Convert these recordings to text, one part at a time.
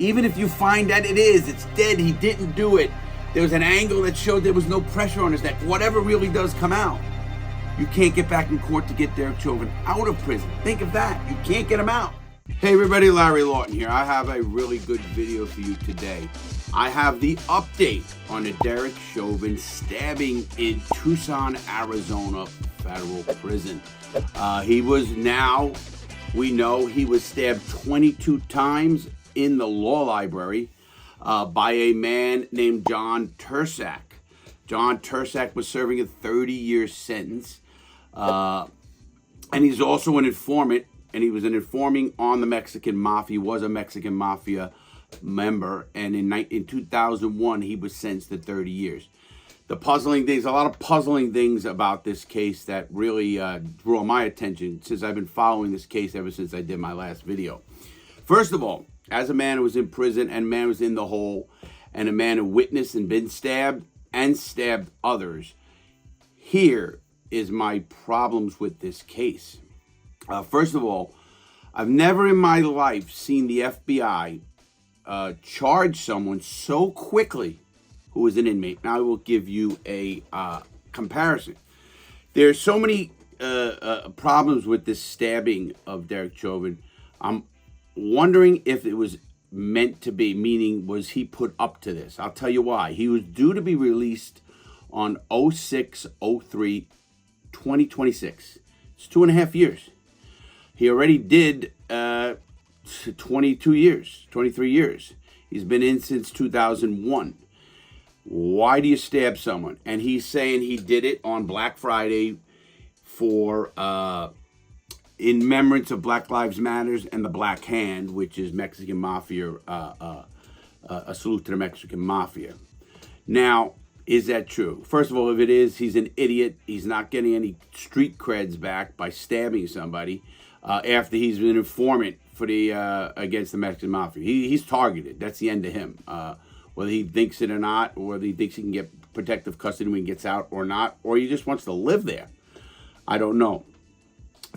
Even if you find that it's dead, he didn't do it. There was an angle that showed there was no pressure on his neck. Whatever really does come out, you can't get back in court to get Derek Chauvin out of prison. Think of that. You can't get him out. Hey everybody, Larry Lawton here. I have a really good video for you today. I have the update on the Derek Chauvin stabbing in Tucson, Arizona federal prison. We know he was stabbed 22 times in the law library by a man named John Tersak. John Tersak was serving a 30-year sentence, and he's also an informant, and he was an informing on the Mexican Mafia. He was a Mexican Mafia member, and in 2001, he was sentenced to 30 years. A lot of puzzling things about this case that really draw my attention since I've been following this case ever since I did my last video. First of all, as a man who was in prison and a man who was in the hole and a man who witnessed and been stabbed and stabbed others, here is my problems with this case. First of all, I've never in my life seen the FBI charge someone so quickly who was an inmate. Now I will give you a comparison. There's so many problems with this stabbing of Derek Chauvin. I'm wondering if it was meant to be, meaning was he put up to this? I'll tell you why. He was due to be released on 06/03/2026. It's 2.5 years. He already did 23 years. He's been in since 2001. Why do you stab someone? And he's saying he did it on Black Friday for in remembrance of Black Lives Matters and the Black Hand, which is Mexican Mafia, a salute to the Mexican Mafia. Now, is that true? First of all, if it is, he's an idiot. He's not getting any street creds back by stabbing somebody after he's been an informant for the against the Mexican Mafia. He's targeted. That's the end of him. Whether he thinks it or not, or whether he thinks he can get protective custody when he gets out or not, or he just wants to live there. I don't know.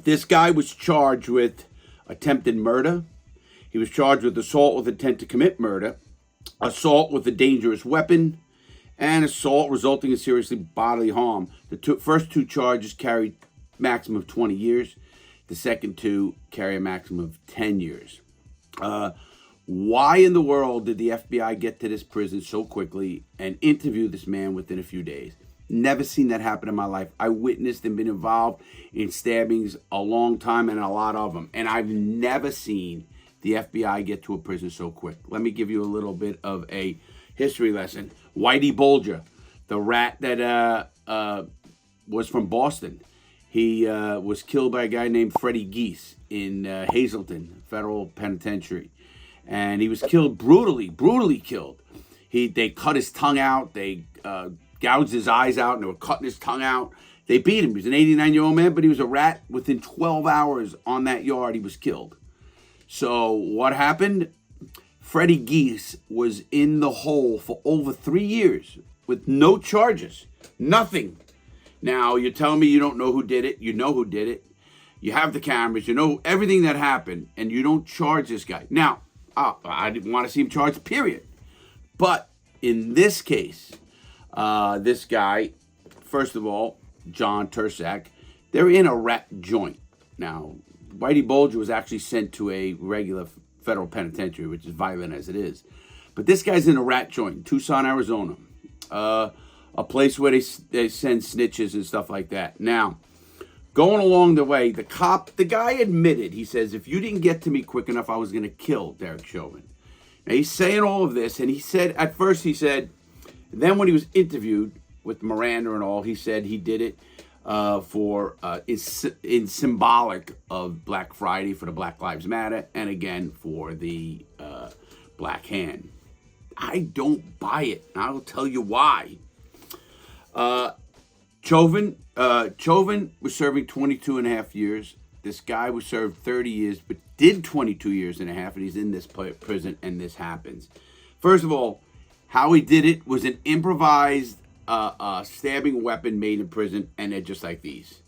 This guy was charged with attempted murder. He was charged with assault with intent to commit murder, assault with a dangerous weapon, and assault resulting in seriously bodily harm. The first two charges carried maximum of 20 years. The second two carry a maximum of 10 years. Why in the world did the FBI get to this prison so quickly and interview this man within a few days? Never seen that happen in my life. I witnessed and been involved in stabbings a long time and a lot of them. And I've never seen the FBI get to a prison so quick. Let me give you a little bit of a history lesson. Whitey Bulger, the rat that was from Boston. He was killed by a guy named Freddie Geese in Hazleton Federal Penitentiary. And he was killed brutally killed. They cut his tongue out. They gouged his eyes out, and they were cutting his tongue out. They beat him. He was an 89-year-old man, but he was a rat. Within 12 hours on that yard, he was killed. So what happened? Freddie Geese was in the hole for over 3 years with no charges, nothing. Now, you're telling me you don't know who did it. You know who did it. You have the cameras. You know everything that happened, and you don't charge this guy. Now, I didn't want to see him charged, period. But in this case, this guy, first of all, John Tersak, they're in a rat joint. Now, Whitey Bulger was actually sent to a regular federal penitentiary, which is violent as it is. But this guy's in a rat joint in Tucson, Arizona, a place where they send snitches and stuff like that. Now, going along the way, the guy admitted, he says, if you didn't get to me quick enough, I was going to kill Derek Chauvin. Now, he's saying all of this, and he said, at first he said, then when he was interviewed with Miranda and all, he said he did it in symbolic of Black Friday for the Black Lives Matter, and again for the Black Hand. I don't buy it, and I'll tell you why. Chauvin was serving 22.5 years. This guy was served 30 years, but did 22 years and a half, and he's in this prison, and this happens. First of all, how he did it was an improvised stabbing weapon made in prison, and they're just like these.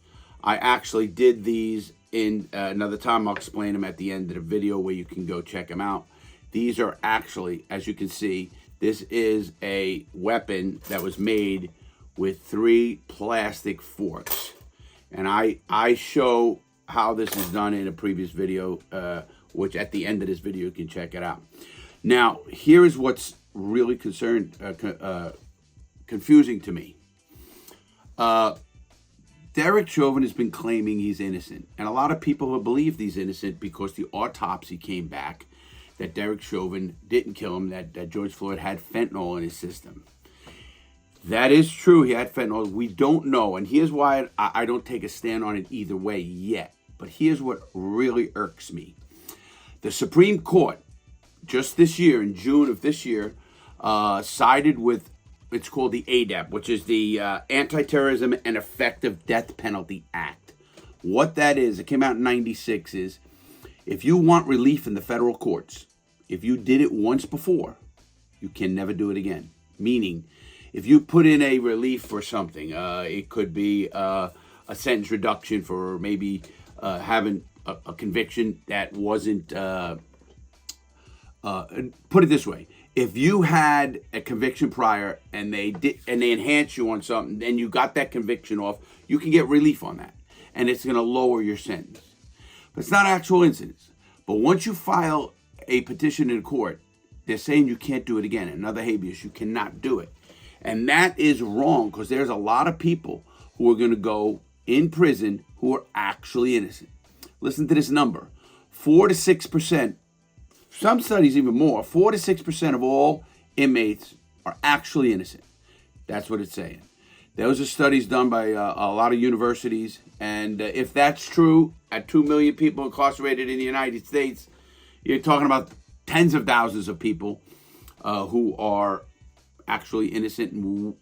I actually did these in another time. I'll explain them at the end of the video where you can go check them out. These are actually, as you can see, this is a weapon that was made with 3 plastic forks. And I show how this is done in a previous video, which at the end of this video you can check it out. Now, here is what's really confusing to me. Derek Chauvin has been claiming he's innocent, and a lot of people have believed he's innocent because the autopsy came back that Derek Chauvin didn't kill him, that George Floyd had fentanyl in his system. That is true, he had fentanyl. We don't know, and here's why I don't take a stand on it either way yet. But here's what really irks me. The Supreme Court, just this year, in June of this year, sided with, it's called the ADAP, which is the Anti-Terrorism and Effective Death Penalty Act. What that is, it came out in 96, is if you want relief in the federal courts, if you did it once before, you can never do it again. Meaning, if you put in a relief for something, it could be a sentence reduction for maybe having a conviction that wasn't, put it this way, if you had a conviction prior and they enhanced you on something and you got that conviction off, you can get relief on that. And it's going to lower your sentence. But it's not actual incidents. But once you file a petition in court, they're saying you can't do it again. Another habeas, you cannot do it. And that is wrong because there's a lot of people who are going to go in prison who are actually innocent. Listen to this number. 4 to 6%, some studies even more, 4 to 6% of all inmates are actually innocent. That's what it's saying. Those are studies done by a lot of universities. And if that's true, at 2 million people incarcerated in the United States, you're talking about tens of thousands of people who are actually innocent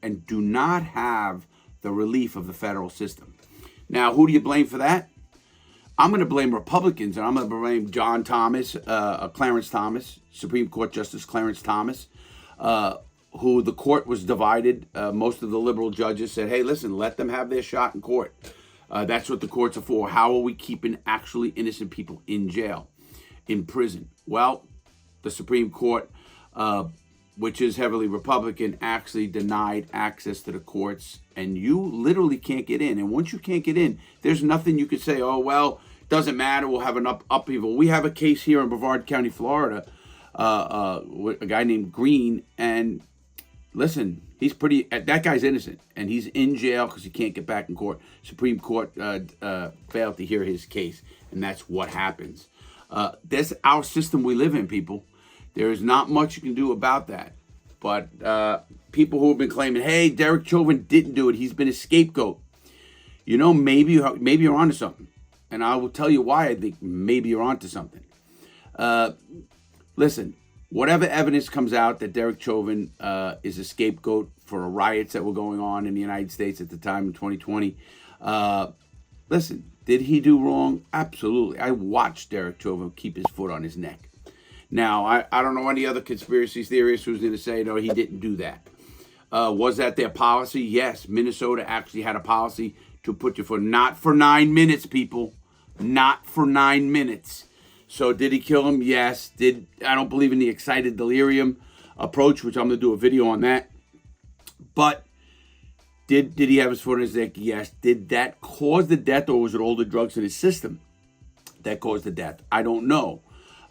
and do not have the relief of the federal system. Now, who do you blame for that? I'm going to blame Republicans, and I'm going to blame John Thomas, Clarence Thomas, Supreme Court Justice Clarence Thomas, who the court was divided. Most of the liberal judges said, hey, listen, let them have their shot in court. That's what the courts are for. How are we keeping actually innocent people in jail, in prison? Well, the Supreme Court, which is heavily Republican, actually denied access to the courts, and you literally can't get in. And once you can't get in, there's nothing you could say, oh, well, doesn't matter, we'll have an upheaval. We have a case here in Brevard County, Florida, with a guy named Green, and listen, that guy's innocent, and he's in jail because he can't get back in court. Supreme Court failed to hear his case, and that's what happens. That's our system we live in, people. There is not much you can do about that. But people who have been claiming, hey, Derek Chauvin didn't do it, he's been a scapegoat. You know, maybe you're onto something. And I will tell you why I think maybe you're onto something. Listen, whatever evidence comes out that Derek Chauvin is a scapegoat for riots that were going on in the United States at the time in 2020, listen, did he do wrong? Absolutely. I watched Derek Chauvin keep his foot on his neck. Now, I don't know any other conspiracy theorists who's going to say, no, he didn't do that. Was that their policy? Yes. Minnesota actually had a policy to put your foot, not for 9 minutes, people. Not for 9 minutes. So did he kill him? Yes. I don't believe in the excited delirium approach, which I'm going to do a video on that. But did he have his foot on his neck? Yes. Did that cause the death, or was it all the drugs in his system that caused the death? I don't know.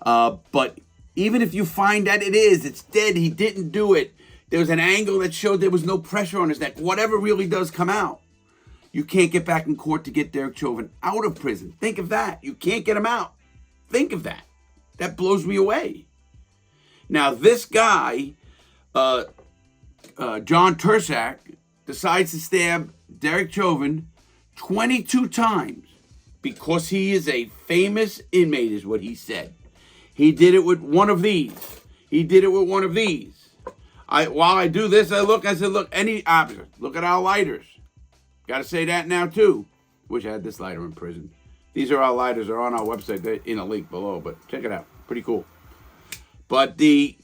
But even if you find that it's dead, he didn't do it. There was an angle that showed there was no pressure on his neck. Whatever really does come out, you can't get back in court to get Derek Chauvin out of prison. Think of that. You can't get him out. Think of that. That blows me away. Now, this guy, John Tursak, decides to stab Derek Chauvin 22 times because he is a famous inmate, is what he said. He did it with one of these. He did it with one of these. While I do this, I said, look, any option. Look at our lighters. Got to say that now, too. Wish I had this lighter in prison. These are our lighters. They're on our website. They're in a link below, but check it out. Pretty cool. But the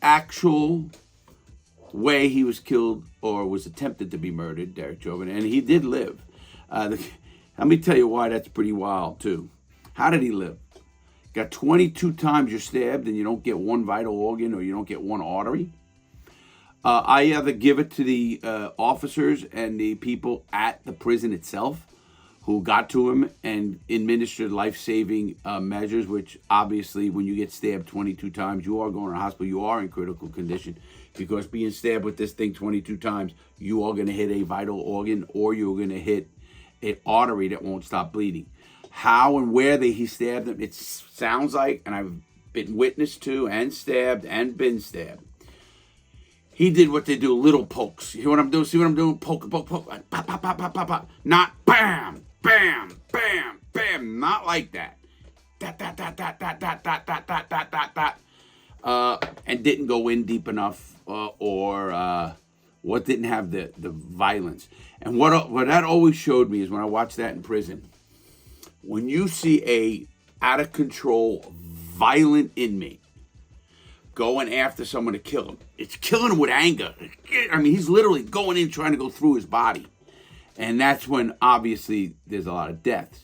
actual way he was killed or was attempted to be murdered, Derek Chauvin, and he did live. Let me tell you why that's pretty wild, too. How did he live? Got 22 times you're stabbed and you don't get one vital organ or you don't get one artery. I either give it to the officers and the people at the prison itself who got to him and administered life-saving measures, which obviously when you get stabbed 22 times, you are going to the hospital, you are in critical condition, because being stabbed with this thing 22 times, you are going to hit a vital organ or you're going to hit an artery that won't stop bleeding. How and where he stabbed him, it sounds like, and I've been witness to and stabbed and been stabbed. He did what they do, little pokes. You hear what I'm doing? See what I'm doing? Poke, poke, poke. Pop, pop, pop, pop, pop, pop. Not bam, bam, bam, bam. Not like that. Dot, dot, dot, dot, dot, dot, dot, dot, dot, dot, dot, dot. And didn't go in deep enough or what didn't have the violence. And what that always showed me is when I watched that in prison, when you see a out of control, violent inmate going after someone to kill him, it's killing him with anger. I mean, he's literally going in trying to go through his body. And that's when, obviously, there's a lot of deaths.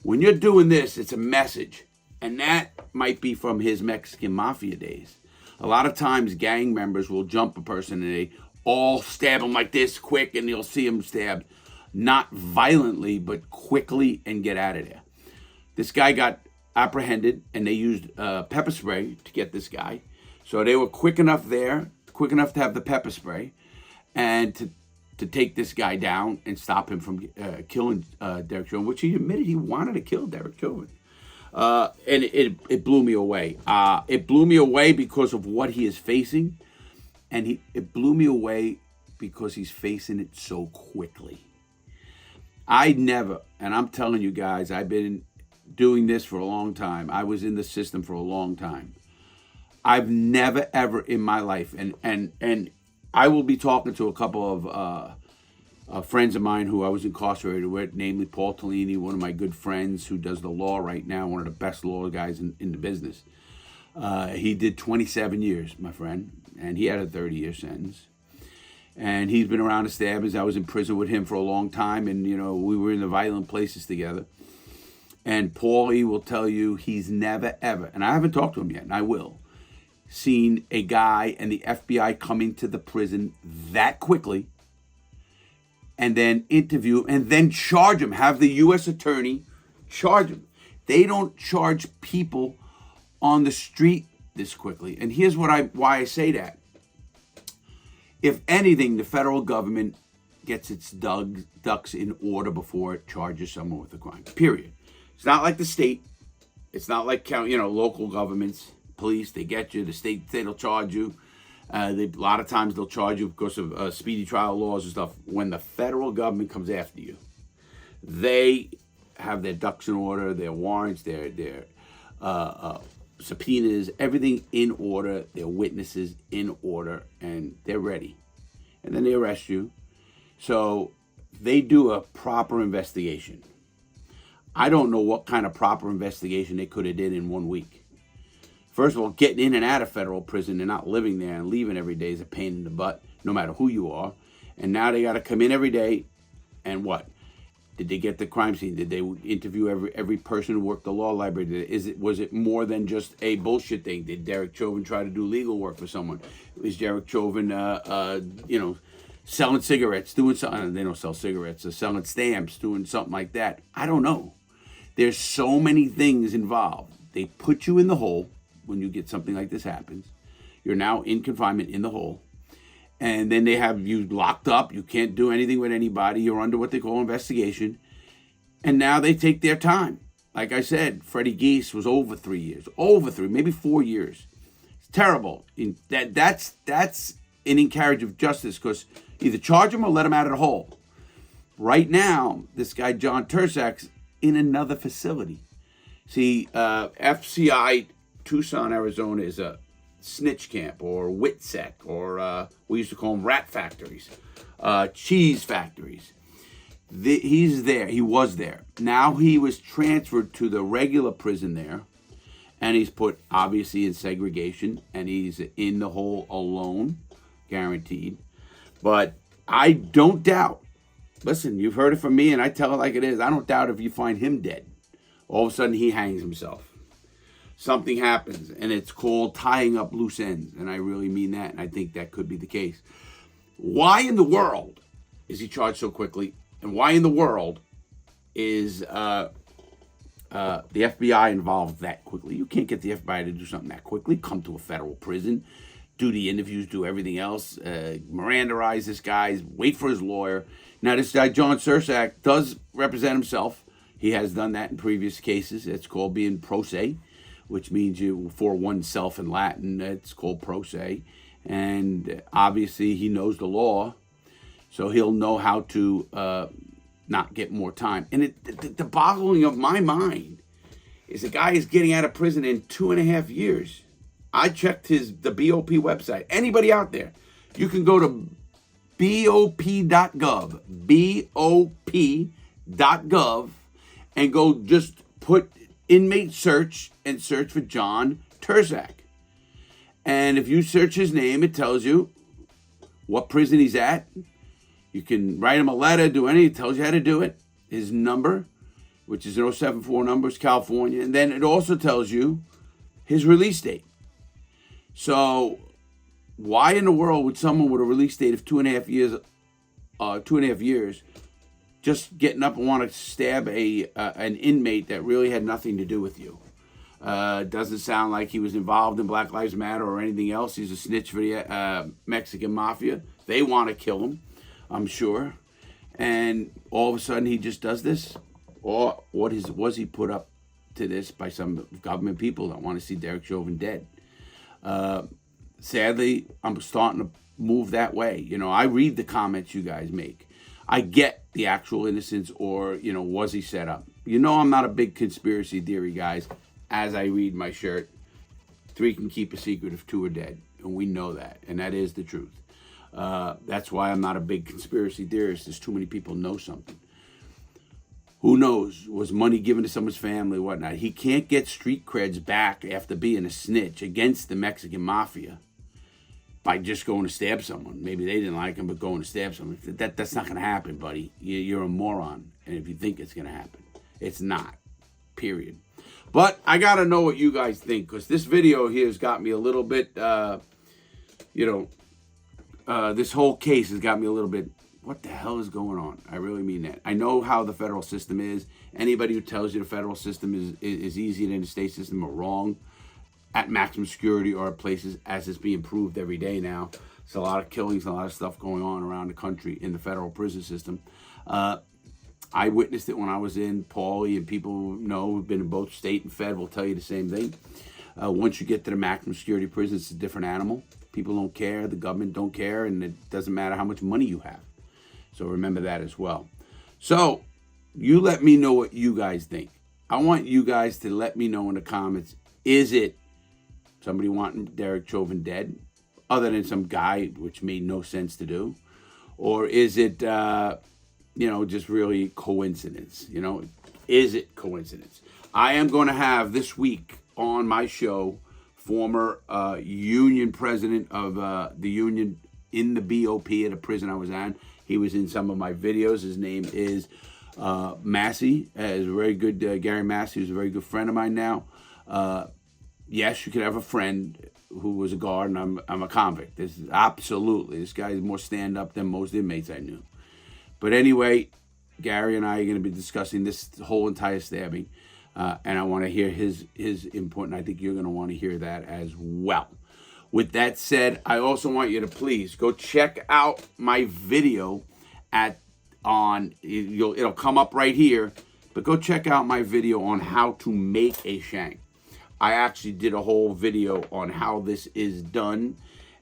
When you're doing this, it's a message. And that might be from his Mexican mafia days. A lot of times, gang members will jump a person and they all stab him like this quick, and you'll see him stabbed. Not violently, but quickly, and get out of there. This guy got apprehended, and they used pepper spray to get this guy. So they were quick enough to have the pepper spray, and to take this guy down and stop him from killing Derek Chauvin, which he admitted he wanted to kill Derek Chauvin. And it blew me away. It blew me away because of what he is facing, and it blew me away because he's facing it so quickly. I never, and I'm telling you guys, I've been doing this for a long time. I was in the system for a long time. I've never, ever in my life, and I will be talking to a couple of friends of mine who I was incarcerated with, namely Paul Tellini, one of my good friends who does the law right now, one of the best law guys in the business. He did 27 years, my friend, and he had a 30-year sentence. And he's been around the stabbings. I was in prison with him for a long time, and, you know, we were in the violent places together. And Paulie will tell you he's never, ever, and I haven't talked to him yet, and I will, seen a guy and the FBI coming to the prison that quickly and then interview him and then charge him, have the U.S. attorney charge him. They don't charge people on the street this quickly. And here's why I say that. If anything, the federal government gets its ducks in order before it charges someone with a crime, period. It's not like the state. It's not like local governments, police, they get you. The state will charge you. A lot of times they'll charge you because of speedy trial laws and stuff. When the federal government comes after you, they have their ducks in order, their warrants, their subpoenas, everything in order, their witnesses in order, and they're ready. And then they arrest you. So they do a proper investigation. I don't know what kind of proper investigation they could have did in 1 week. First of all, getting in and out of federal prison and not living there and leaving every day is a pain in the butt, no matter who you are. And now they got to come in every day, and what? Did they get the crime scene? Did they interview every person who worked the law library? Was it more than just a bullshit thing? Did Derek Chauvin try to do legal work for someone? Was Derek Chauvin, selling cigarettes, doing something? They don't sell cigarettes. Or selling stamps, doing something like that. I don't know. There's so many things involved. They put you in the hole when you get something like this happens. You're now in confinement in the hole. And then they have you locked up. You can't do anything with anybody. You're under what they call investigation. And now they take their time. Like I said, Freddie Geese was over 3 years. Maybe 4 years. It's terrible. That's an incarriage of justice, because either charge him or let him out of the hole. Right now, this guy, John Tursak's in another facility. See, FCI Tucson, Arizona is a snitch camp, or WITSEC, or we used to call them rat factories, cheese factories. He's there. He was there. Now he was transferred to the regular prison there, and he's put, obviously, in segregation, and he's in the hole alone, guaranteed. But I don't doubt, listen, you've heard it from me, and I tell it like it is, I don't doubt if you find him dead, all of a sudden he hangs himself. something happens, and it's called tying up loose ends, and I really mean that, and I think that could be the case. Why in the world is he charged so quickly, and why in the world is the FBI involved that quickly? You can't get the FBI to do something that quickly. Come to a federal prison, do the interviews, do everything else, Mirandarize this guy, wait for his lawyer. Now, this guy, John Sursak, does represent himself. He has done that in previous cases. It's called being pro se, which means you for oneself in Latin. It's called pro se. And obviously he knows the law, so he'll know how to not get more time. And the boggling of my mind is the guy is getting out of prison in 2.5 years. I checked the BOP website. Anybody out there, you can go to BOP.gov, BOP.gov, and go just put inmate search and search for John Sursak. And if you search his name, it tells you what prison he's at. You can write him a letter, do anything. It tells you how to do it. His number, which is an 074 number, is California. And then it also tells you his release date. So why in the world would someone with a release date of 2.5 years, just getting up and want to stab an inmate that really had nothing to do with you? Doesn't sound like he was involved in Black Lives Matter or anything else. He's a snitch for the Mexican mafia. They want to kill him, I'm sure. And all of a sudden he just does this? Or was he put up to this by some government people that want to see Derek Chauvin dead? Sadly, I'm starting to move that way. You know, I read the comments you guys make. I get the actual innocence, or, you know, was he set up? You know, I'm not a big conspiracy theory, guys. As I read my shirt, 3 can keep a secret if 2 are dead. And we know that. And that is the truth. That's why I'm not a big conspiracy theorist. There's too many people know something. Who knows? Was money given to someone's family, whatnot? He can't get street creds back after being a snitch against the Mexican mafia by just going to stab someone. Maybe they didn't like him, but going to stab someone. That's not going to happen, buddy. You're a moron. And if you think it's going to happen, it's not. Period. But I got to know what you guys think, because this video here has got me a little bit, this whole case has got me a little bit, what the hell is going on? I really mean that. I know how the federal system is. Anybody who tells you the federal system is easier than the state system are wrong. At maximum security or at places, as it's being proved every day now. There's a lot of killings, a lot of stuff going on around the country in the federal prison system. I witnessed it when I was in Paulie, and people know who've been in both state and fed will tell you the same thing. Once you get to the maximum security prison, it's a different animal. People don't care, the government don't care, and it doesn't matter how much money you have. So remember that as well. So you let me know what you guys think. I want you guys to let me know in the comments, is it somebody wanting Derek Chauvin dead, other than some guy, which made no sense to do? Or is it, just really coincidence? Is it coincidence? I am going to have this week on my show, former union president of the union in the BOP at a prison I was at. He was in some of my videos. His name is Massey. Is a very good, Gary Massey, who's a very good friend of mine now. Yes, you could have a friend who was a guard, and I'm a convict. This guy is more stand-up than most inmates I knew. But anyway, Gary and I are going to be discussing this whole entire stabbing, and I want to hear his input, and I think you're going to want to hear that as well. With that said, I also want you to please go check out my video it'll come up right here, but go check out my video on how to make a shank. I actually did a whole video on how this is done,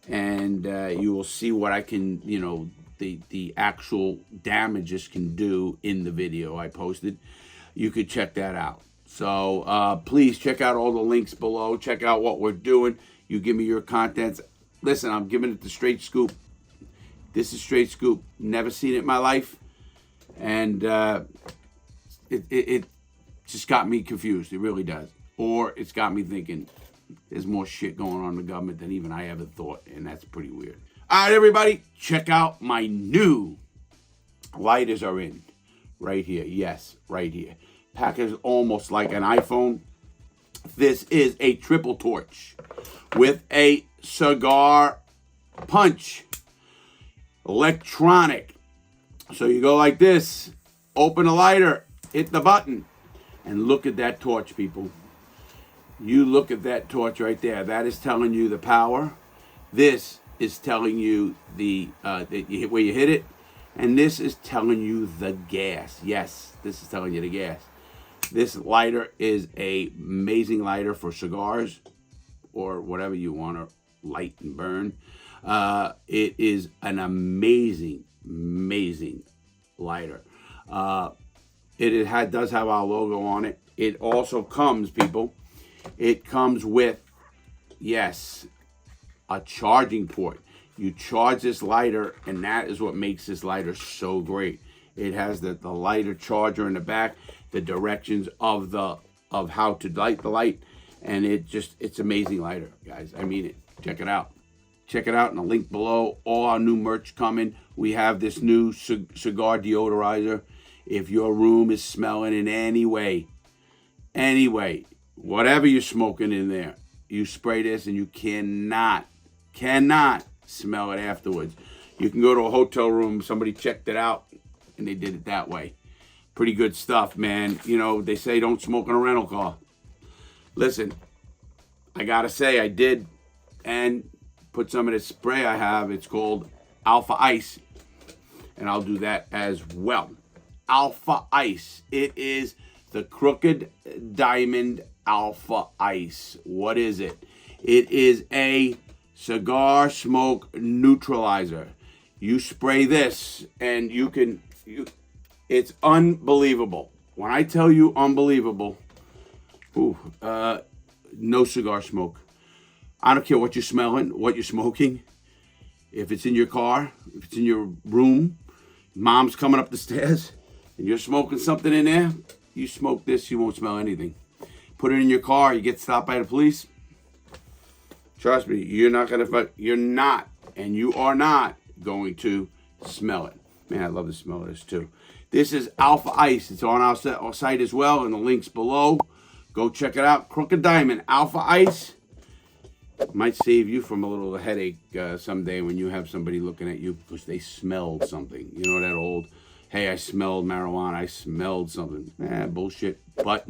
and you will see what I can, the actual damage this can do in the video I posted. You could check that out. So please check out all the links below. Check out what we're doing. You give me your contents. Listen, I'm giving it the straight scoop. This is straight scoop. Never seen it in my life. And it just got me confused. It really does. Or it's got me thinking there's more shit going on in the government than even I ever thought. And that's pretty weird. All right, everybody. Check out my new lighters are in. Right here. Yes, right here. Package almost like an iPhone. This is a triple torch with a cigar punch. Electronic. So you go like this, open a lighter, hit the button, and look at that torch, people. You look at that torch right there. That is telling you the power. This is telling you where you hit it. And this is telling you the gas. Yes, this is telling you the gas. This lighter is a amazing lighter for cigars or whatever you want to light and burn. It is an amazing lighter. It does have our logo on it. It also comes, people, it comes with, yes, a charging port. You charge this lighter, and that is what makes this lighter so great. It has the lighter charger in the back, the directions of how to light the light, and it's amazing lighter, guys. I mean it. Check it out. Check it out in the link below. All our new merch coming. We have this new cigar deodorizer. If your room is smelling in any way, whatever you're smoking in there, you spray this and you cannot smell it afterwards. You can go to a hotel room, somebody checked it out, and they did it that way. Pretty good stuff, man. You know, they say don't smoke in a rental car. Listen, I gotta say, I did, and put some of this spray I have. It's called Alpha Ice, and I'll do that as well. Alpha Ice. It is the Crooked Diamond Alpha Ice. What is it? It is a cigar smoke neutralizer. You spray this, and it's unbelievable. When I tell you unbelievable, no cigar smoke. I don't care what you're smelling, what you're smoking. If it's in your car, if it's in your room, mom's coming up the stairs, and you're smoking something in there, you smoke this, you won't smell anything. Put it in your car, you get stopped by the police. Trust me, you're not, and you are not going to smell it. Man, I love the smell of this too. This is Alpha Ice. It's on our site as well, in the links below. Go check it out. Crooked Diamond Alpha Ice. Might save you from a little headache someday when you have somebody looking at you because they smelled something. You know that old, hey, I smelled marijuana, I smelled something. Bullshit. But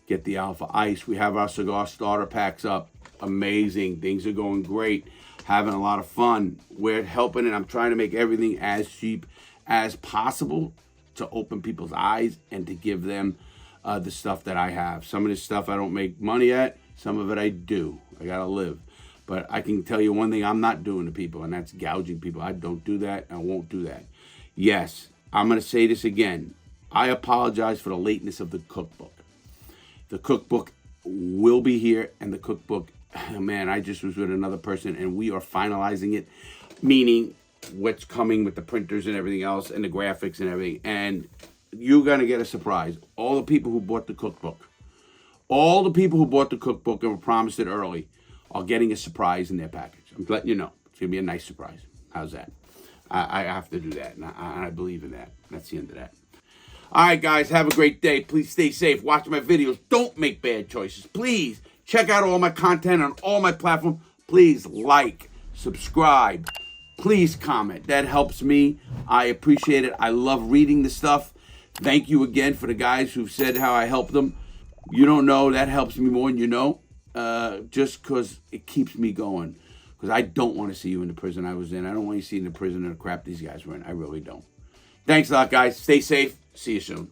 get the Alpha Ice. We have our cigar starter packs up. Amazing. Things are going great. Having a lot of fun. We're helping, and I'm trying to make everything as cheap as possible to open people's eyes and to give them the stuff that I have. Some of this stuff I don't make money at. Some of it I do. I gotta live. But I can tell you one thing I'm not doing to people, and that's gouging people. I don't do that. I won't do that. Yes, I'm gonna say this again. I apologize for the lateness of the cookbook. The cookbook will be here, and the cookbook, man, I just was with another person, and we are finalizing it, meaning what's coming with the printers and everything else, and the graphics and everything. And you're gonna get a surprise. All the people who bought the cookbook, and were promised it early are getting a surprise in their package. I'm letting you know. It's going to be a nice surprise. How's that? I have to do that, and I believe in that. That's the end of that. All right, guys, have a great day. Please stay safe. Watch my videos. Don't make bad choices. Please check out all my content on all my platforms. Please like, subscribe. Please comment. That helps me. I appreciate it. I love reading the stuff. Thank you again for the guys who've said how I helped them. You don't know, that helps me more than you know, just because it keeps me going. Because I don't want to see you in the prison I was in. I don't want you to see you in the prison and the crap these guys were in. I really don't. Thanks a lot, guys. Stay safe. See you soon.